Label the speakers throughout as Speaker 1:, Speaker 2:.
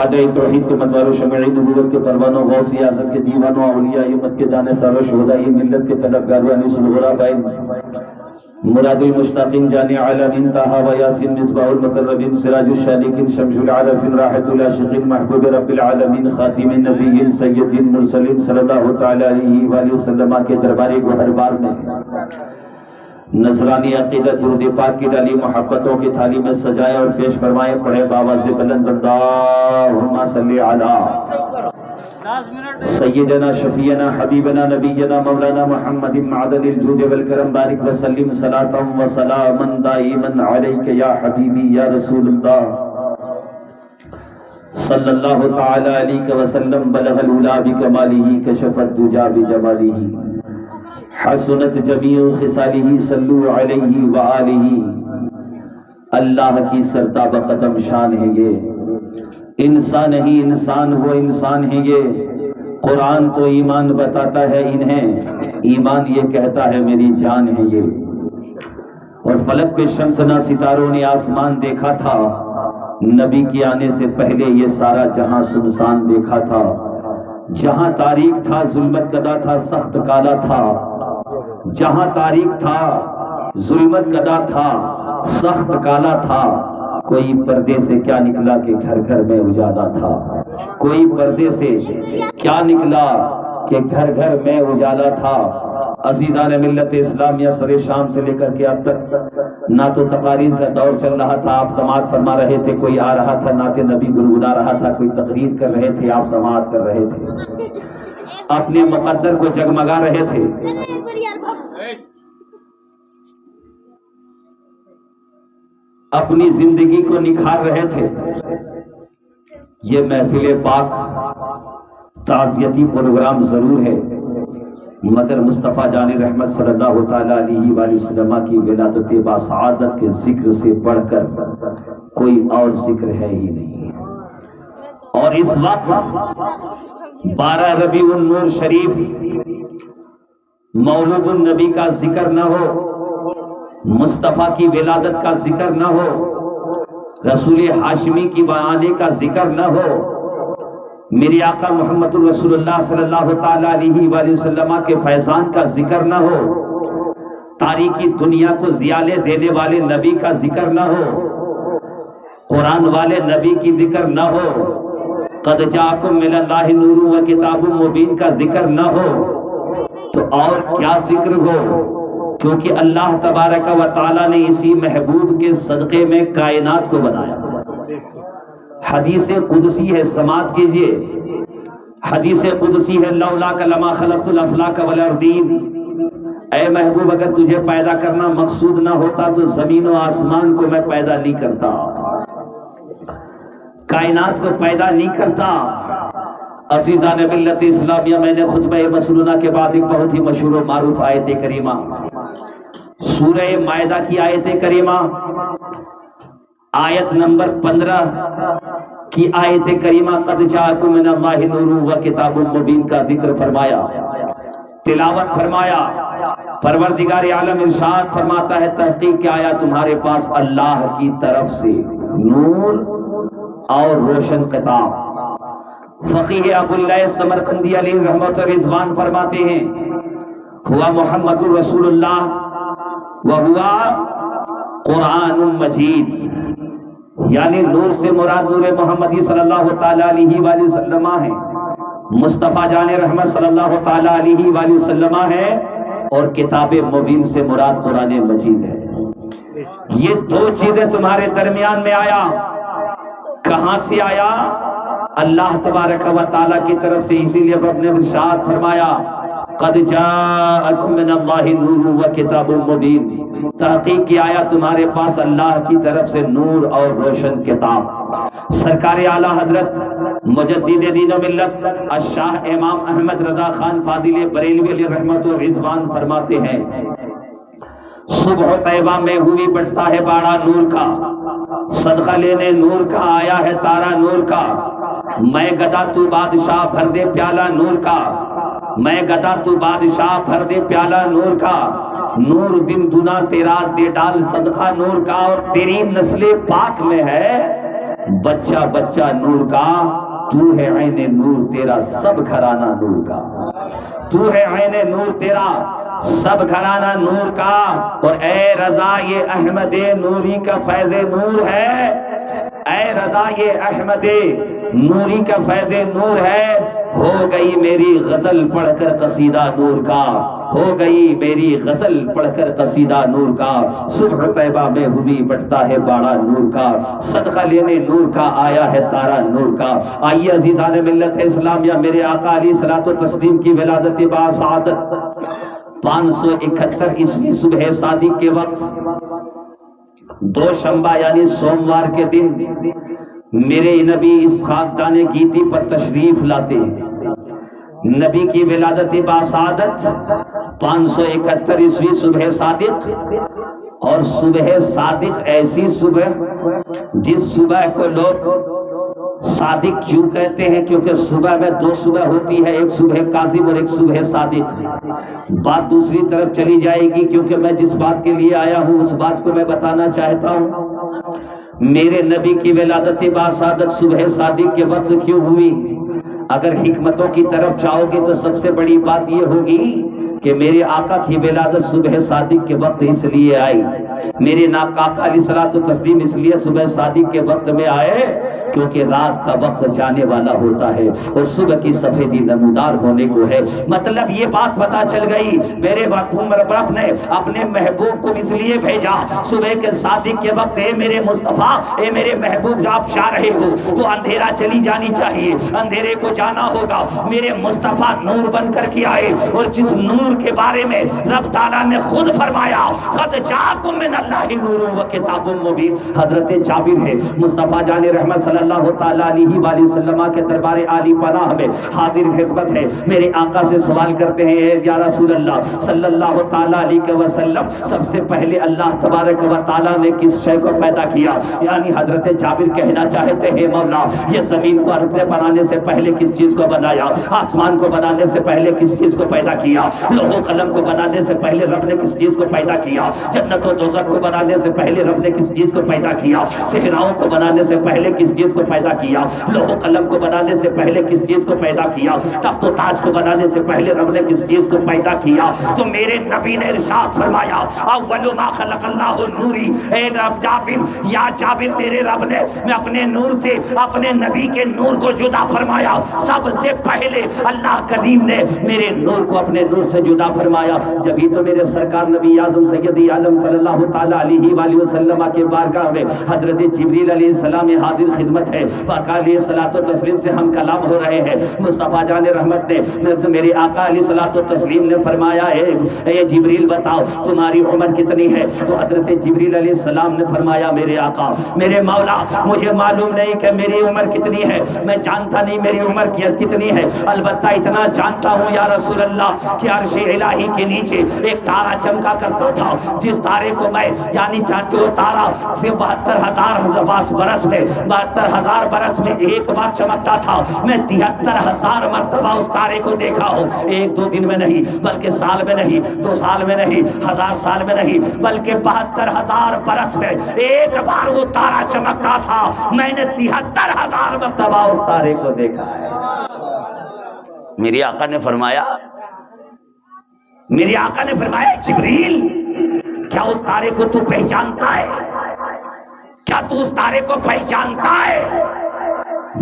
Speaker 1: آدائی توحید کے مدوار شمعی نبوت کے پروانوں غوث اعظم کے دیوانوں اولیاء امت کے جانے ساروں شہدائی ملت کے طلبگاروں انیس الغرابائن مراد المشتاقین جانے عالمین طٰہٰ و یاسین مصباح المقربین سراج الشالکین شمس العارفین راحت العاشقین محبوب رب العالمین خاتم النبیین سید المرسلین صلی اللہ تعالی علیہ وآلہ وسلم کے دربار گوہر بار میں نصرانی عقیدت درود پاک کی ڈالی محبتوں کی تھالی میں سجائے اور پیش فرمائے پڑھے بابا سے بلند اللہم صلی علی سیدنا شفیعنا حبیبنا نبینا مولانا محمد معدن الجود والکرم بارک وسلم صلاة و سلاما دائما علیک یا حبیبی یا رسول اللہ صلی اللہ تعالی علیہ وسلم بلغ العلا بکمالہ کشف الدجا بجمالہ حسنت جمیع خصالہ صلو علیہ وآلہ اللہ کی سرتاب قدم شان ہے یہ انسان ہی انسان وہ انسان ہے یہ قرآن تو ایمان بتاتا ہے انہیں ایمان یہ کہتا ہے میری جان ہے یہ اور فلک پہ شمس نہ ستاروں نے آسمان دیکھا تھا نبی کے آنے سے پہلے یہ سارا جہاں سنسان دیکھا تھا جہاں تاریک تھا ظلمت گدا تھا سخت کالا تھا جہاں تاریک تھا ظلمت گدا تھا سخت کالا تھا کوئی پردے سے کیا نکلا کہ گھر گھر میں اجالا تھا کوئی پردے سے کیا نکلا کہ گھر گھر میں اجالا تھا عزیزان ملت اسلامیہ سر شام سے لے کر کے اب تک نعت و تقاریر کا دور چل رہا تھا آپ سماعت فرما رہے تھے کوئی آ رہا تھا نعت نبی گنگنا رہا تھا کوئی تقریر کر رہے تھے آپ سماعت کر رہے تھے اپنے مقدر کو جگمگا رہے تھے اپنی زندگی کو نکھار رہے تھے یہ محفل پاک تعزیتی پروگرام ضرور ہے مگر مصطفیٰ جان رحمت صلی اللہ تعالی علیہ وآلہ وسلم کی ولادت باسعادت کے ذکر سے بڑھ کر کوئی اور ذکر ہے ہی نہیں اور اس وقت 12 ربیع النور شریف مولود النبی کا ذکر نہ ہو مصطفیٰ کی ولادت کا ذکر نہ ہو رسول ہاشمی کی آنے کا ذکر نہ ہو میری آقا محمد الرسول اللہ صلی اللہ تعالی علیہ وآلہ وسلم کے فیضان کا ذکر نہ ہو تاریخی دنیا کو زیالے دینے والے نبی کا ذکر نہ ہو قرآن والے نبی کی ذکر نہ ہو قد جاءکم من اللہ نور و کتاب مبین کا ذکر نہ ہو تو اور کیا ذکر ہو کیونکہ اللہ تبارک و تعالی نے اسی محبوب کے صدقے میں کائنات کو بنایا حدیث قدسی ہے سماعت کیجئے حدیث قدسی ہے لولاک لما خلقت الافلاک والارضین اے محبوب اگر تجھے پیدا کرنا مقصود نہ ہوتا تو زمین و آسمان کو میں پیدا نہیں کرتا کائنات کو پیدا نہیں کرتا عزیزان ملت اسلامیہ میں نے خطبہ مسنونہ کے بعد ایک بہت ہی مشہور و معروف آیت کریمہ سورہ مائدہ کی آیت کریمہ آیت نمبر 15 کی آیت کریمہ قد جاءکم من اللہ نور و کتاب مبین کا ذکر فرمایا تلاوت فرمایا پروردگار عالم ارشاد فرماتا ہے تحقیق کہ آیا تمہارے پاس اللہ کی طرف سے نور اور روشن کتاب فقیہ ابو اللہ سمرقندی علیہ رحمت و رضوان فرماتے ہیں ہوا محمد الرسول اللہ وہوا قرآن مجید یعنی نور سے مراد نور محمدی صلی اللہ تعالی علیہ وآلہ وسلم ہے مصطفیٰ جان رحمت صلی اللہ تعالی علیہ وآلہ وسلم ہے اور کتاب مبین سے مراد قرآن مجید ہے یہ دو چیزیں تمہارے درمیان میں آیا کہاں سے آیا اللہ تبارک و تعالی کی طرف سے اسی لیے رب نے ارشاد فرمایا قد جاءکم من اللہ نور و کتاب مبین تحقیق کی آیا تمہارے پاس اللہ کی طرف سے نور اور روشن کتاب سرکار اعلیٰ حضرت مجدد دین و ملت الشاہ امام احمد رضا خان فاضل بریلوی علیہ رحمت و رضوان فرماتے ہیں صبح طیبہ میں ہوئی بڑھتا ہے باڑا نور کا صدقہ لینے نور کا آیا ہے تارا نور کا میں گدا تو بادشاہ بھر دے پیالہ نور کا میں گدا تو بادشاہ بھر دے پیالہ نور کا نور دن دنا تیرا دے ڈال صدقہ نور کا اور تیری نسل پاک میں ہے بچہ بچہ نور کا، تو ہے عین نور تیرا سب گھرانہ نور کا، تو ہے عین نور تیرا سب گھرانہ نور کا، اور اے رضا یہ احمد نوری کا فیض نور ہے، اے رضا یہ احمد نوری کا فیض نور ہے، ہو گئی میری غزل پڑھ کر قصیدہ نور کا، ہو گئی میری غزل پڑھ کر قصیدہ نور کا، صبح طیبہ میں ہوئی بٹتا ہے باڑا نور کا، صدقہ لینے نور کا آیا ہے تارا نور کا۔ آئیے عزیزان ملت اسلامیہ، میرے آقا علیہ الصلوۃ والتسلیم کی ولادت باسعادت 571 عیسوی صبح صادق کے وقت دوشنبہ یعنی سوموار کے دن میرے نبی اس خاکدان گیتی پر تشریف لاتے ہیں۔ نبی کی ولادت باسعادت 571 عیسوی صبح صادق، اور صبح صادق ایسی صبح جس صبح کو لوگ صادق کیوں کہتے ہیں؟ کیونکہ صبح میں دو صبح ہوتی ہے، ایک صبح کاذب اور ایک صبح صادق۔ بات دوسری طرف چلی جائے گی، کیونکہ میں جس بات کے لیے آیا ہوں اس بات کو میں بتانا چاہتا ہوں۔ میرے نبی کی ولادت باسعادت صبح صادق کے وقت کیوں ہوئی؟ اگر حکمتوں کی طرف جاؤ گے تو سب سے بڑی بات یہ ہوگی کہ میرے آقا کی ولادت صبح صادق کے وقت اس لیے آئی، میرے آقا علیہ الصلوۃ والتسلیم اس لیے صبح صادق کے وقت میں آئے کیونکہ رات کا وقت جانے والا ہوتا ہے اور صبح کی سفیدی نمودار ہونے کو ہے۔ مطلب یہ بات پتا چل گئی، میرے رب نے اپنے محبوب کو اس لیے بھیجا صبح کے صادق کے وقت، اے میرے مصطفیٰ، اے میرے محبوب، آپ جا رہے ہو تو اندھیرا چلی جانی چاہیے، اندھیرے کو جانا ہوگا۔ میرے مصطفیٰ نور بن کر کے آئے، اور جس نور کے بارے میں رب تعالیٰ نے خود فرمایا قد جاءکم من اللہ نور و کتاب مبین، حضرت جابر ہے مصطفیٰ جان رحمت صلی اللہ تعالیٰ علیہ وآلہ وسلم کے دربار عالی پناہ میں حاضر خدمت ہے، میرے آقا سے سوال کرتے ہیں یا رسول اللہ صلی اللہ تعالیٰ علیہ وسلم، سب سے پہلے اللہ تبارک و تعالیٰ نے کس شے کو پیدا کیا؟ یعنی حضرت جابر کہنا چاہتے ہیں مولا یہ زمین کو ارض بنانے سے پہلے کس چیز کو بنایا؟ آسمان کو بنانے سے پہلے کس چیز کو پیدا کیا؟ لوح و قلم کو بنانے سے پہلے رب نے کس چیز کو پیدا کیا؟ جنت و دوزخ کو بنانے سے پہلے رب نے کس چیز کو پیدا کیا؟ صحراؤں کو بنانے سے پہلے کس چیز کو پیدا کیا؟ لوح و قلم کو بنانے سے پہلے کس چیز کو پیدا کیا؟ تخت و تاج کو بنانے سے پہلے رب نے کس چیز کو پیدا کیا؟ تو میرے نبی نے ارشاد فرمایا اول ما خلق اللہ نوری، اے رب جابر، یا جابر میرے رب نے میں اپنے نور سے اپنے نبی کے نور کو جدا فرمایا، سب سے پہلے اللہ کریم نے میرے نور کو اپنے نور سے جدا فرمایا۔ جبھی تو میرے سرکار نبی اعظم سیدی عالم صلی اللہ تعالیٰ علیہ وآلہ وسلم کے بارگاہ میں حضرت جبریل علیہ السلام حاضر خدمت ہے، پاک علیہ الصلوۃ والتسلیم سے ہم کلام ہو رہے ہیں۔ مصطفیٰ جان رحمت نے میرے آقا علیہ الصلوۃ والتسلیم نے فرمایا اے جبریل بتاؤ تمہاری عمر کتنی ہے؟ تو حضرت جبریل علیہ السلام نے فرمایا میرے آقا میرے مولا مجھے معلوم نہیں کہ میری عمر کتنی ہے، میں جانتا نہیں میری عمر کتنی ہے، البتہ اتنا جانتا ہوں یا رسول اللہ کہ عرش الہی کے نیچے ایک تارا چمکا کرتا تھا، جس تارے کو میں یعنی جانتے ہو تارا 72,000 برس میں ایک بار چمکتا تھا، میں 73,000 مرتبہ اس تارے کو دیکھا ہوں، ایک دو دن میں نہیں بلکہ سال میں نہیں، 2 سال میں نہیں، 1000 سال میں نہیں، بلکہ 72,000 برس میں ایک بار وہ تارا چمکتا تھا، میں نے 73,000 مرتبہ اس تارے کو دیکھا ہے۔ میری آقا نے فرمایا جبریل کیا اس تارے کو تو پہچانتا ہے؟ کیا تو اس تارے کو پہچانتا ہے؟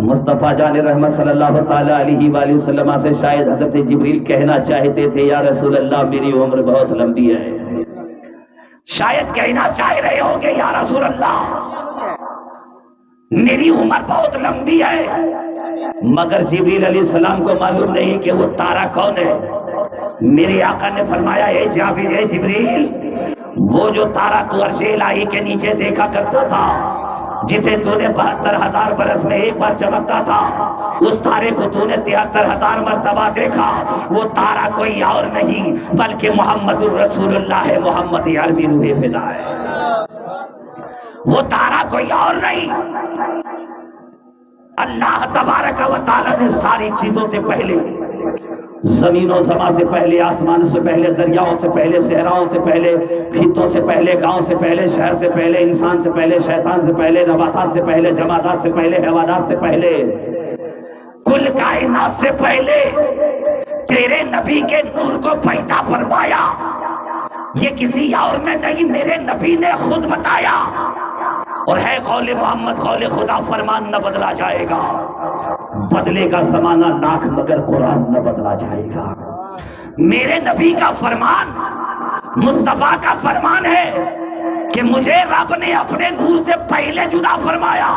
Speaker 1: مصطفیٰ جان رحمت صلی اللہ تعالیٰ علیہ وآلہ وسلم سے شاید حضرت جبریل کہنا چاہتے تھے یا رسول اللہ میری عمر بہت لمبی ہے، شاید کہنا چاہ رہے ہوں گے یا رسول اللہ میری عمر بہت لمبی ہے، مگر جبریل علیہ السلام کو معلوم نہیں کہ وہ تارا کون ہے۔ میرے آقا نے فرمایا اے جابر اے جبریل، وہ جو تارا تو عرش الہی کے نیچے دیکھا کرتا تھا، جسے تو نے 72,000 برس میں ایک بار چمکتا تھا، اس تارے کو تو نے 73,000 مرتبہ دیکھا، وہ تارا کوئی اور نہیں بلکہ محمد الرسول اللہ ہے، محمد عربی روح فدا ہے، وہ تارا کوئی اور نہیں۔ اللہ تبارک و تعالی نے ساری چیزوں سے پہلے زمین و زماں سے پہلے، آسمان سے پہلے، دریاؤں سے پہلے، صحراؤں سے پہلے، خطوں سے پہلے، گاؤں سے پہلے، شہر سے پہلے، انسان سے پہلے، شیطان سے پہلے، نباتات سے پہلے، جمادات سے پہلے، حیوانات سے پہلے، کل کائنات سے پہلے تیرے نبی کے نور کو پیدا فرمایا۔ یہ کسی اور نے نہیں، میرے نبی نے خود بتایا، اور ہے قول محمد قول خدا، فرمان نہ بدلا جائے گا، بدلے گا زمانہ لاکھ مگر قرآن نہ بدلا جائے گا۔ میرے نبی کا فرمان، مصطفیٰ کا فرمان ہے کہ مجھے رب نے اپنے نور سے پہلے جدا فرمایا۔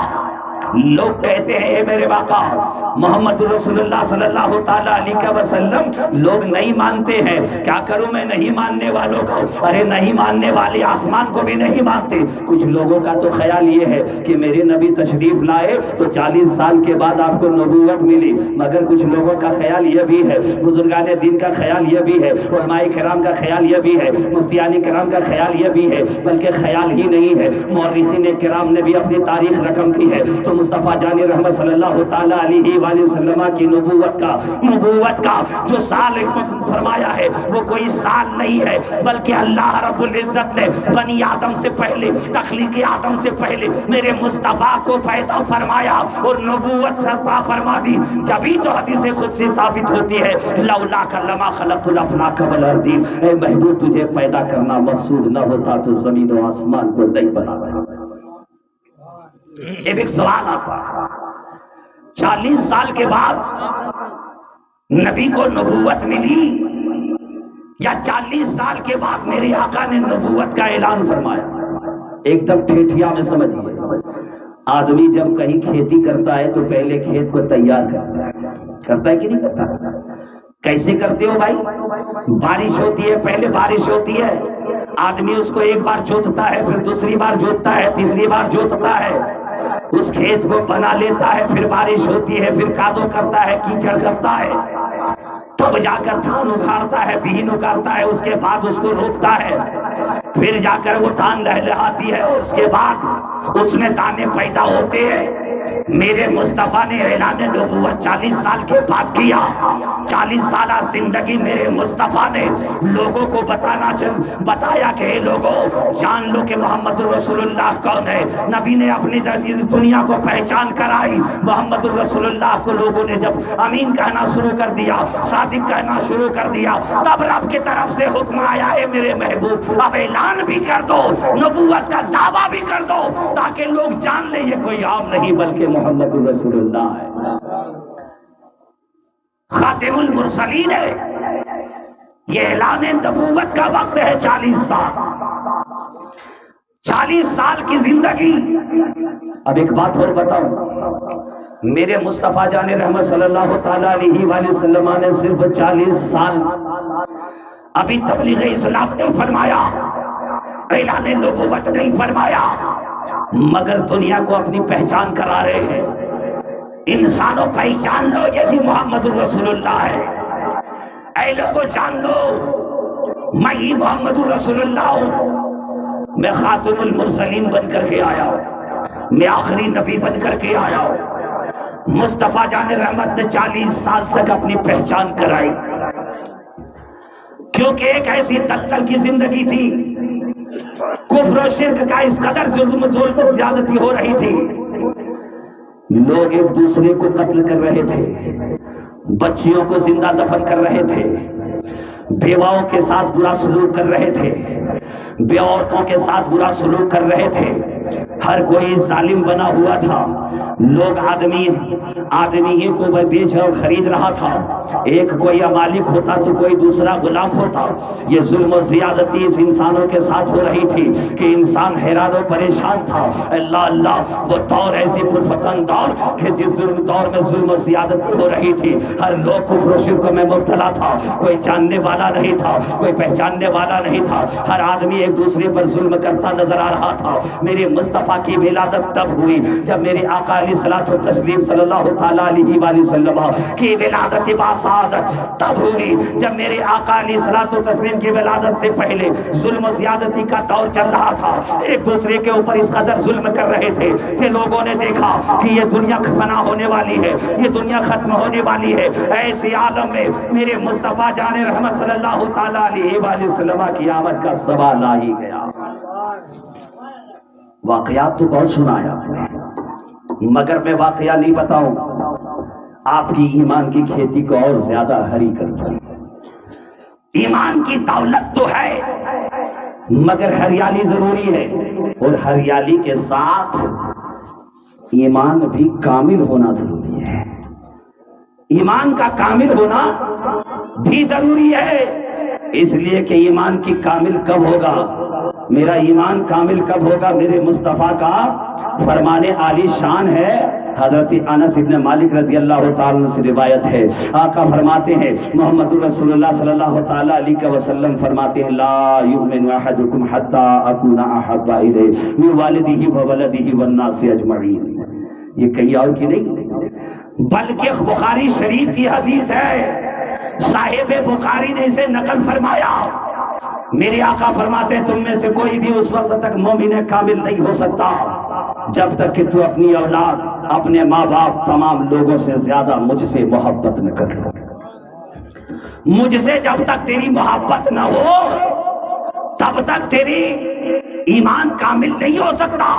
Speaker 1: لوگ کہتے ہیں اے میرے آقا محمد رسول اللہ صلی اللہ تعالیٰ علیہ وسلم، لوگ نہیں مانتے ہیں، کیا کروں میں نہیں ماننے والوں کو؟ ارے نہیں ماننے والے آسمان کو بھی نہیں مانتے۔ کچھ لوگوں کا تو خیال یہ ہے کہ میرے نبی تشریف لائے تو 40 سال کے بعد آپ کو نبوت ملی، مگر کچھ لوگوں کا خیال یہ بھی ہے، بزرگان دین کا خیال یہ بھی ہے، علماء کرام کا خیال یہ بھی ہے، مفتیان کرام کا خیال یہ بھی ہے، بلکہ خیال ہی نہیں ہے، مورخین کرام نے بھی اپنی تاریخ رقم کی ہے۔ تو مصطفیٰ جان رحمت صلی اللہ تعالیٰ علیہ وآلہ وسلم کی نبوت کا جو سال فرمایا ہے وہ کوئی سال نہیں ہے، بلکہ اللہ رب العزت نے بنی آدم سے پہلے، تخلیق آدم سے پہلے میرے مصطفیٰ کو پیدا فرمایا اور نبوت عطا فرما دی۔ جبھی تو حدیث قدسی ثابت ہوتی ہے لولا لما خلقت الافلاک والارض، اے محبوب تجھے پیدا کرنا مقصود نہ ہوتا تو زمین و آسمان کو نہیں بناتا۔ ایک سوال آتا ہے، 40 سال کے بعد نبی کو نبوت ملی یا 40 سال کے بعد میرے آقا نے نبوت کا اعلان فرمایا؟ ایک دم ٹھیٹھیا میں سمجھیے، آدمی جب کہیں کھیتی کرتا ہے تو پہلے کھیت کو تیار کرتا ہے کہ نہیں کرتا؟ کیسے کرتے ہو بھائی؟ بارش ہوتی ہے، پہلے بارش ہوتی ہے، آدمی اس کو ایک بار جوتتا ہے، پھر دوسری بار جوتتا ہے، تیسری بار جوتتا ہے، اس کھیت کو بنا لیتا ہے، پھر بارش ہوتی ہے، پھر کادو کرتا ہے، کیچڑ کرتا ہے، تب جا کر دھان اگاڑتا ہے، بہن اگاڑتا ہے، اس کے بعد اس کو روپتا ہے، پھر جا کر وہ دھان لہلہاتی ہے اور اس کے بعد اس میں دانے پیدا ہوتے ہیں۔ میرے مصطفیٰ نے اعلان نبوت 40 سال کے بعد کیا۔ 40 سالہ زندگی میرے مصطفیٰ نے لوگوں کو بتایا کہ اے لوگوں جان لو کہ محمد رسول اللہ کون ہے۔ نبی نے اپنی دنیا کو پہچان کرائی۔ محمد رسول اللہ کو لوگوں نے جب امین کہنا شروع کر دیا، صادق کہنا شروع کر دیا، تب رب کی طرف سے حکم آیا ہے میرے محبوب اب اعلان بھی کر دو، نبوت کا دعویٰ بھی کر دو، تاکہ لوگ جان لیں یہ کوئی عام نہیں بلکہ محمد رسول اللہ ہے، خاتم المرسلین ہے۔ یہ اعلان نبوت کا وقت ہے 40 سال، 40 سال کی زندگی۔ اب ایک بات اور بتاؤں، میرے مصطفیٰ جان رحمت صلی اللہ تعالیٰ علیہ وآلہ وسلم نے صرف 40 سال ابھی تبلیغ اسلام نہیں فرمایا، اعلان نبوت نہیں فرمایا، مگر دنیا کو اپنی پہچان کرا رہے ہیں۔ انسانوں پہچان لو یہی محمد رسول اللہ ہے، اے لوگوں جان لو میں ہی محمد رسول اللہ ہوں، میں خاتم المرسلین بن کر کے آیا ہوں، میں آخری نبی بن کر کے آیا ہوں۔ مصطفیٰ جان رحمت نے 40 سال تک اپنی پہچان کرائی، کیونکہ ایک ایسی تلتل کی زندگی تھی، کفر و شرک کا اس قدر ظلم زیادتی ہو رہی تھی، لوگ ایک دوسرے کو قتل کر رہے تھے، بچیوں کو زندہ دفن کر رہے تھے، بیواؤں کے ساتھ برا سلوک کر رہے تھے، بے عورتوں کے ساتھ برا سلوک کر رہے تھے، ہر کوئی ظالم بنا ہوا تھا، لوگ آدمی ہی کو بیچ اور خرید رہا تھا، ایک کوئی مالک ہوتا تو کوئی دوسرا غلام ہوتا۔ یہ ظلم و زیادتی اس انسانوں کے ساتھ ہو رہی تھی کہ انسان حیران و پریشان تھا۔ اللہ اللہ، وہ دور ایسی پرفتن دور کہ جس دور میں ظلم و زیادتی ہو رہی تھی، ہر لوگ کفر و شرک میں مبتلا تھا، کوئی جاننے والا نہیں تھا، کوئی پہچاننے والا نہیں تھا، ہر آدمی ایک دوسرے پر ظلم کرتا نظر آ رہا تھا۔ میرے مصطفیٰ کی ولادت تب ہوئی جب میرے آقا علیہ الصلوۃ والتسلیم صلی اللہ تعالیٰ علیہ وآلہ وسلم کی ولادت باسعادت تب ہوئی جب میرے آقا علیہ الصلوۃ والتسلیم کی ولادت سے پہلے ظلم و زیادتی کا دور چل رہا تھا، ایک دوسرے کے اوپر اس قدر ظلم کر رہے تھے کہ لوگوں نے دیکھا کہ یہ دنیا فنا ہونے والی ہے، یہ دنیا ختم ہونے والی ہے۔ ایسی عالم میں میرے مصطفیٰ جان رحمت صلی اللہ تعالیٰ علیہ وآلہ وسلم کی آمد کا سوال آ ہی گیا۔ واقعات تو بہت سنایا مگر میں واقعہ نہیں بتاؤں، آپ کی ایمان کی کھیتی کو اور زیادہ ہری کر دوں۔ ایمان کی دولت تو ہے مگر ہریالی ضروری ہے، اور ہریالی کے ساتھ ایمان بھی کامل ہونا ضروری ہے۔ ایمان کا کامل ہونا بھی ضروری ہے، اس لیے کہ ایمان کی کامل کب ہوگا؟ میرا ایمان کامل کب ہوگا؟ میرے مصطفیٰ کا فرمان عالی شان ہے۔ حضرت انس ابن مالک رضی اللہ تعالیٰ عنہ سے روایت ہے، آقا فرماتے ہیں، محمد رسول اللہ صلی اللہ تعالیٰ علیہ وسلم فرماتے ہیں، لا یؤمن احدکم حتی اکون احب الیہ من والدہ وولدہ والناس اجمعین۔ یہ کہیں اور کی نہیں بلکہ بخاری شریف کی حدیث ہے، صاحب بخاری نے اسے نقل فرمایا۔ میرے آقا فرماتے ہیں، تم میں سے کوئی بھی اس وقت تک مومن کامل نہیں ہو سکتا جب تک کہ تو اپنی اولاد، اپنے ماں باپ، تمام لوگوں سے زیادہ مجھ سے محبت نہ کر لو۔ مجھ سے جب تک تیری محبت نہ ہو تب تک تیری ایمان کامل نہیں ہو سکتا۔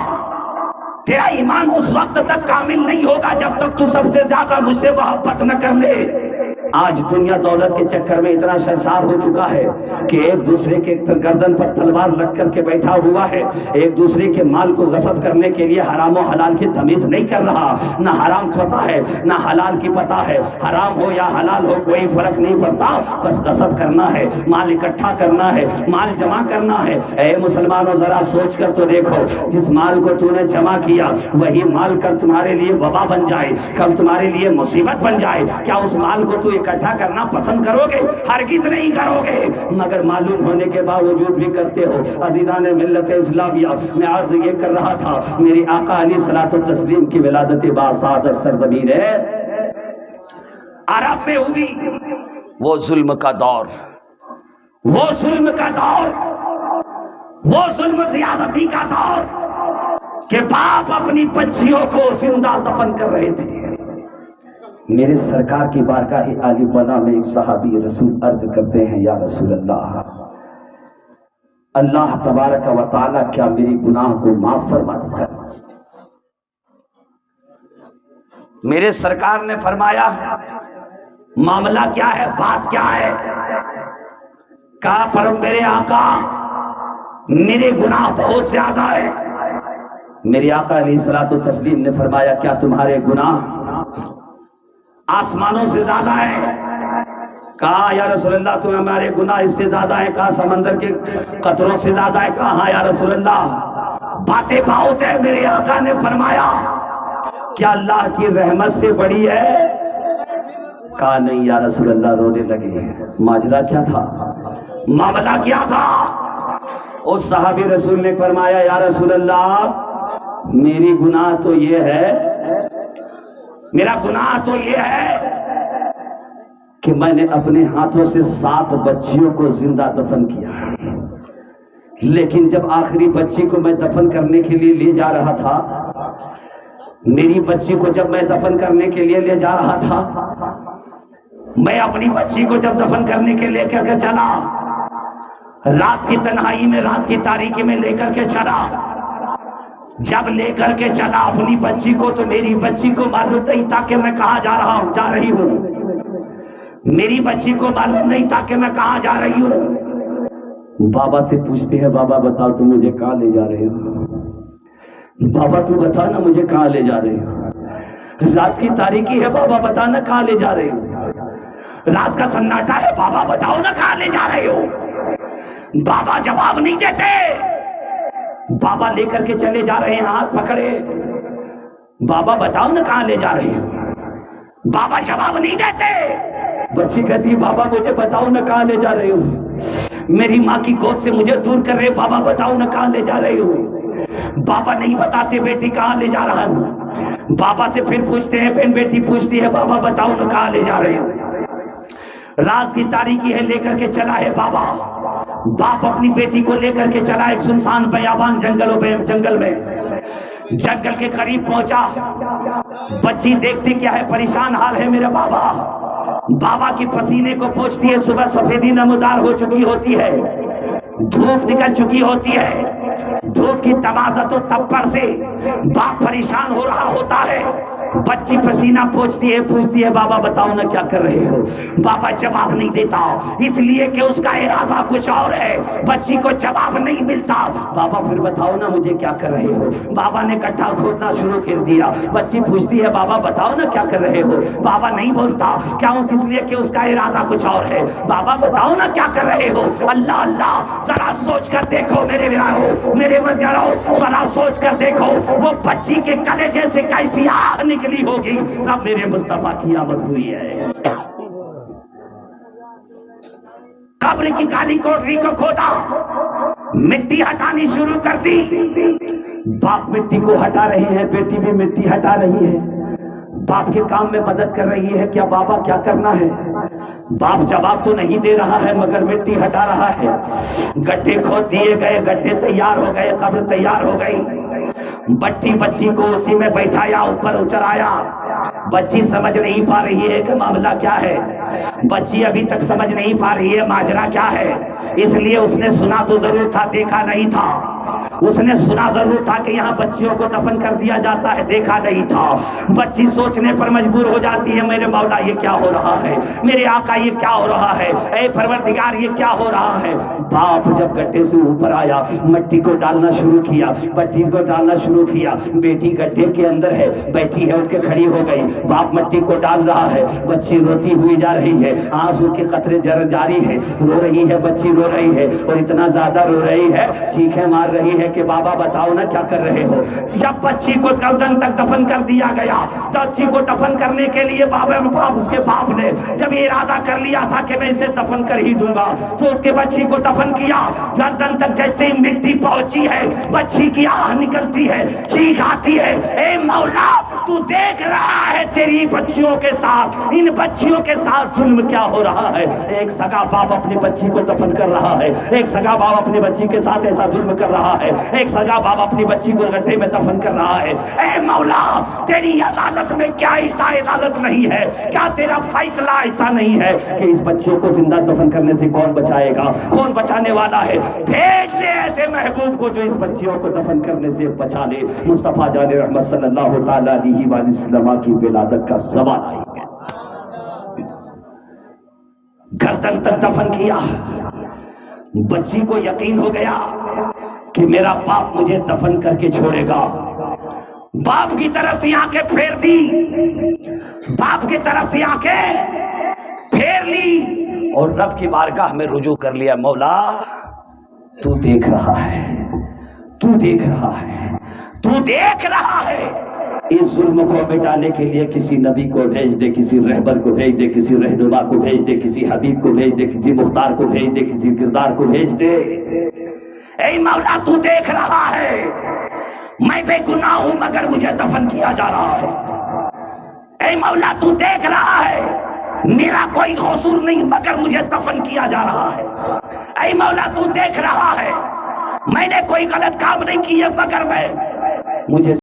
Speaker 1: تیرا ایمان اس وقت تک کامل نہیں ہوگا جب تک تو سب سے زیادہ مجھ سے محبت نہ کر لے۔ آج دنیا دولت کے چکر میں اتنا سرشار ہو چکا ہے کہ ایک دوسرے کے گردن پر تلوار رکھ کر کے بیٹھا ہوا ہے، ایک دوسرے کے مال کو غصب کرنے کے لیے حرام و حلال کی تمیز نہیں کر رہا، نہ حرام پتہ ہے نہ حلال کی پتہ ہے، حرام ہو یا حلال ہو کوئی فرق نہیں پڑتا، بس غصب کرنا ہے، مال اکٹھا کرنا ہے، مال جمع کرنا ہے۔ اے مسلمانوں ذرا سوچ کر تو دیکھو، جس مال کو تو نے جمع کیا وہی مال کل تمہارے لیے وبا بن جائے، کل تمہارے لیے مصیبت بن جائے، کیا اس مال کو تو اکٹھا کرنا پسند کرو گے؟ ہرگز نہیں کرو گے، مگر معلوم ہونے کے باوجود بھی کرتے ہو۔ عزیزان ملت اسلامیہ، میں عرض یہ کر رہا تھا، میری آقا علیہ الصلوۃ والتسلیم کی ولادت باسعادت سرزمین عرب میں ہوئی۔ وہ ظلم کا دور، وہ ظلم کا دور، وہ ظلم زیادتی کا دور کہ باپ اپنی بچیوں کو زندہ دفن کر رہے تھے۔ میرے سرکار کی بارگاہ عالی بنا میں ایک صحابی رسول عرض کرتے ہیں، یا رسول اللہ، اللہ تبارک و تعالی کیا میری گناہ کو معاف فرما دے؟ میرے سرکار نے فرمایا، معاملہ کیا ہے، بات کیا ہے؟ کہا، پر میرے آقا میرے گناہ بہت زیادہ ہے۔ میرے آقا علیہ الصلوۃ والتسلیم نے فرمایا، کیا تمہارے گناہ آسمانوں سے زیادہ ہے؟ کہا، یا رسول اللہ تمہیں ہمارے گناہ اس سے زیادہ ہے؟ کہا، سمندر کے قطروں سے زیادہ ہے؟ کہا، ہاں یا رسول اللہ، باتیں بہت ہے۔ میرے آقا نے فرمایا، کیا اللہ کی رحمت سے بڑی ہے؟ کہا، نہیں یا رسول اللہ۔ رونے لگے۔ ماجرا کیا تھا؟ معاملہ کیا تھا؟ اس صحابی رسول نے فرمایا، یا رسول اللہ میری گناہ تو یہ ہے، میرا گناہ تو یہ ہے کہ میں نے اپنے ہاتھوں سے 7 بچیوں کو زندہ دفن کیا، لیکن جب آخری بچی کو میں دفن کرنے کے لیے لے جا رہا تھا، میری بچی کو جب میں دفن کرنے کے لیے لے جا رہا تھا، میں اپنی بچی کو جب دفن کرنے کے لے کر کے چلا، رات کی تنہائی میں، رات کی تاریکی میں لے کر کے چلا، جب لے کر کے چلا اپنی بچی کو، تو میری بچی کو معلوم نہیں تھا کہ میں کہاں جا رہا ہوں، جا رہی ہوں۔ میری بچی کو معلوم نہیں تھا کہ میں کہاں جا رہی ہوں۔ بابا سے پوچھتے ہیں، بابا بتاؤ تو مجھے کہاں لے جا رہے ہو؟ بابا تو بتا نا مجھے کہاں لے جا رہے ہو؟ رات کی تاریکی ہے، بابا بتانا کہاں لے جا رہے ہو؟ رات کا سناٹا ہے، بابا بتاؤ نا کہاں لے جا رہے ہو؟ بابا جواب نہیں دیتے۔ بابا لے کر کے چلے جا رہے ہیں، ہاتھ پکڑے، بابا بتاؤ نا کہاں لے جا رہے ہو؟ بابا جواب نہیں دیتے۔ بچی کہتی، بابا مجھے بتاؤ نا کہاں لے جا رہے ہو؟ میری ماں کی گود سے مجھے دور کر رہے، بابا بتاؤ نا کہاں لے جا رہے ہو؟
Speaker 2: بابا نہیں بتاتے بیٹی کہاں لے جا رہا ہوں. بابا سے پھر پوچھتے ہیں, پھر بیٹی پوچھتی ہے بابا بتاؤ نا کہاں لے جا رہے ہو. رات کی تاریکی ہے, لے کر کے چلا ہے بابا. باپ اپنی بیٹی کو لے کر کے چلا ایک سنسان بیابان جنگل میں. جنگل کے قریب پہنچا, بچی دیکھتی کیا ہے, پریشان حال ہے میرے بابا. بابا کی پسینے کو پوچھتی ہے, صبح سفیدی نمودار ہو چکی ہوتی ہے, دھوپ نکل چکی ہوتی ہے. دھوپ کی تمازت و تپر سے باپ پریشان ہو رہا ہوتا ہے. بچی پسینہ پوچھتی ہے بابا بتاؤ نا کیا کر رہے ہو. بابا جواب نہیں دیتا, اس لیے کہ اس کا ارادہ کچھ اور ہے. بچی کو جواب نہیں ملتا. بابا پھر بتاؤ نا مجھے کیا کر رہے ہو. بابا نے گڈھا کھودنا شروع کر دیا. بچی پوچھتی ہے بابا بتاؤ نا کیا کر رہے ہو. بابا نہیں بولتا, کیوں, اس لیے کہ اس کا ارادہ کچھ اور ہے. بابا بتاؤ نا کیا کر رہے ہو. اللہ اللہ, ذرا سوچ کر دیکھو میرے میرے وجہ, ذرا سوچ کر دیکھو وہ بچی کے کلیجے سے کیسی آگ نکلی ہوگی. تب میرے مصطفیٰ کی آمد ہوئی ہے. قبر کی کالی کوٹری کو کھودا, مٹی ہٹانی شروع کر دی. باپ مٹی کو ہٹا رہے ہیں, بیٹی بھی مٹی ہٹا رہی ہے. باپ کے کام میں مدد کر رہی ہے. کیا بابا کیا کرنا ہے. باپ جواب تو نہیں دے رہا ہے مگر مٹی ہٹا رہا ہے. گڈھے کھود دیے گئے, گڈھے تیار ہو گئے, قبر تیار ہو گئی. بچی کو اسی میں بیٹھایا, اوپر چڑھایا. بچی سمجھ نہیں پا رہی ہے کہ معاملہ کیا ہے. بچی ابھی تک سمجھ نہیں پا رہی ہے ماجرا کیا ہے. اس لیے اس نے سنا تو ضرور تھا, دیکھا نہیں تھا. اس نے سنا ضرور تھا کہ یہاں بچیوں کو دفن کر دیا جاتا ہے, دیکھا نہیں تھا. بچی سوچنے پر مجبور ہو جاتی ہے, میرے مولا یہ کیا ہو رہا ہے, میرے آقا یہ کیا ہو رہا ہے, اے پروردگار یہ کیا ہو رہا ہے. باپ جب گڈھے سے اوپر آیا, مٹی کو ڈالنا شروع کیا, بچی کو ڈالنا شروع کیا. بیٹی گڈھے کے اندر ہے, بیٹھی ہے, اٹھ کے کھڑی ہو گئی. باپ مٹی کو ڈال رہا ہے, بچی روتی ہوئی جا رہی ہے, آنسو کے قطرے جاری ہے, رو رہی ہے, بچی رو رہی ہے, اور اتنا زیادہ رو رہی ہے, چیخیں مار رہی ہے کہ بابا بتاؤ نا کیا کر رہے ہو. جب بچی کو گردن تک دفن کر دیا گیا, بچی کو دفن کرنے کے لیے اس کے باپ نے جب یہ ارادہ کر لیا تھا کہ میں اسے دفن کر ہی دوں گا, تو اس کے بچی کو دفن کیا. گردن تک جیسے مٹی پہنچی ہے, بچی کی آہ نکلتی ہے, چیخ آتی ہے, اے مولا تو دیکھ رہا ہے تیری بچیوں کے ساتھ, ان بچیوں کے ساتھ ظلم کیا ہو رہا ہے. ایک سگا باپ اپنی بچی کو دفن کر رہا ہے, ایک سگا باپ اپنی بچی کے ساتھ ایسا ظلم کر رہا ہے, ایک سگا باپ اپنی بچی کو گڈھے میں دفن کر رہا ہے. اے مولا تیری عدالت میں کیا ایسا عدالت نہیں ہے, کیا تیرا فیصلہ ایسا نہیں ہے کہ اس بچیوں کو زندہ دفن کرنے سے کون بچائے گا, کون بچانے والا ہے. بھیج دے ایسے محبوب کو جو اس بچیوں کو دفن کرنے سے بچا لے. مصطفیٰ جان رحمت صلی اللہ تعالی علیہ وآلہ وسلم کی ولادت کا زمان آئی گیا. گردن تک دفن کیا. بچی کو یقین ہو گیا کہ میرا باپ مجھے دفن کر کے چھوڑے گا. باپ کی طرف سے آنکھیں پھیر دی, باپ کی طرف سے آنکھیں پھیر لی اور رب کی بارگاہ میں رجوع کر لیا. مولا تو دیکھ رہا ہے, تو دیکھ رہا ہے, تو دیکھ رہا ہے. اس ظلم کو مٹانے کے لیے کسی نبی کو بھیج دے, کسی رہبر کو بھیج دے, کسی رہنما کو بھیج دے, کسی حبیب کو بھیج دے, کسی مختار کو بھیج دے, کسی کردار کو بھیج دے. اے مولا تو دیکھ رہا ہے, میں بے گناہ ہوں مگر مجھے دفن کیا جا رہا ہے. اے مولا تو دیکھ رہا ہے, میرا کوئی قصور نہیں مگر مجھے دفن کیا جا رہا ہے. اے مولا تو دیکھ رہا ہے, میں نے کوئی غلط کام نہیں کیا مگر مجھے